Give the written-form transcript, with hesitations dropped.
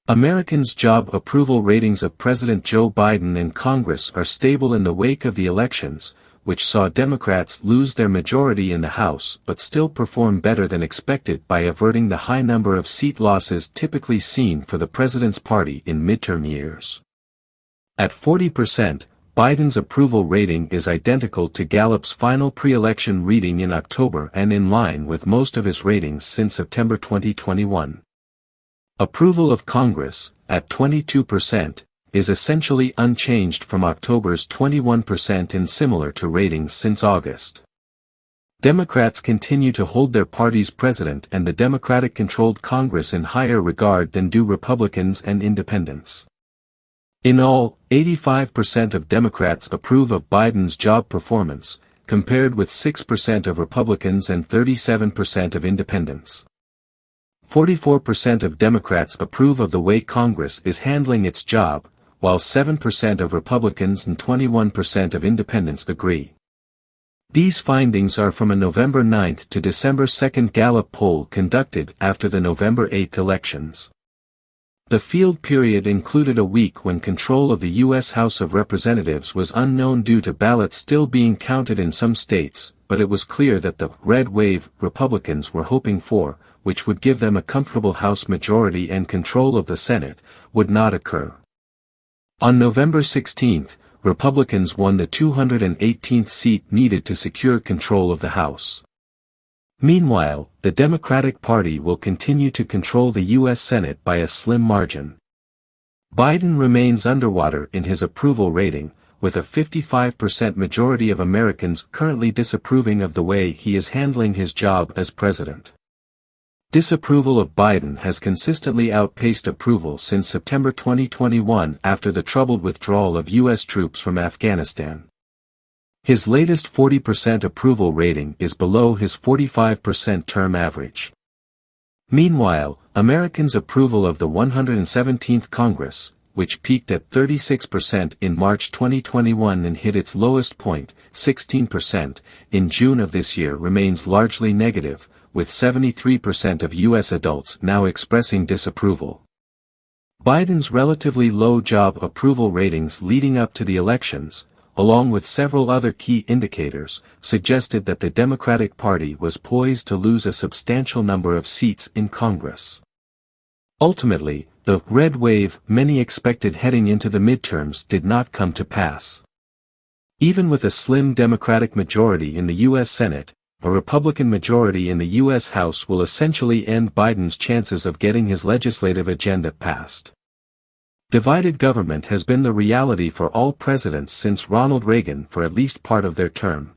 Americans' job approval ratings of President Joe Biden and Congress are stable in the wake of the elections, which saw Democrats lose their majority in the House but still perform better than expected by averting the high number of seat losses typically seen for the president's party in midterm years. At 40%, Biden's approval rating is identical to Gallup's final pre-election reading in October and in line with most of his ratings since September 2021. Approval of Congress, at 22%, is essentially unchanged from October's 21% and similar to ratings since August. Democrats continue to hold their party's president and the Democratic-controlled Congress in higher regard than do Republicans and independents. In all, 85% of Democrats approve of Biden's job performance, compared with 6% of Republicans and 37% of independents. 44% of Democrats approve of the way Congress is handling its job, while 7% of Republicans and 21% of independents agree. These findings are from a November 9 to December 2 Gallup poll conducted after the November 8 elections. The field period included a week when control of the U.S. House of Representatives was unknown due to ballots still being counted in some states, but it was clear that the red wave Republicans were hoping for, which would give them a comfortable House majority and control of the Senate, would not occur. On November 16, Republicans won the 218th seat needed to secure control of the House. Meanwhile, the Democratic Party will continue to control the U.S. Senate by a slim margin. Biden remains underwater in his approval rating, with a 55% majority of Americans currently disapproving of the way he is handling his job as president. Disapproval of Biden has consistently outpaced approval since September 2021 after the troubled withdrawal of U.S. troops from Afghanistan. His latest 40% approval rating is below his 45% term average. Meanwhile, Americans' approval of the 117th Congress, which peaked at 36% in March 2021 and hit its lowest point, 16%, in June of this year remains largely negative, with 73% of U.S. adults now expressing disapproval. Biden's relatively low job approval ratings leading up to the elections, along with several other key indicators, suggested that the Democratic Party was poised to lose a substantial number of seats in Congress. Ultimately, the red wave many expected heading into the midterms did not come to pass. Even with a slim Democratic majority in the U.S. Senate, a Republican majority in the U.S. House will essentially end Biden's chances of getting his legislative agenda passed. Divided government has been the reality for all presidents since Ronald Reagan for at least part of their term.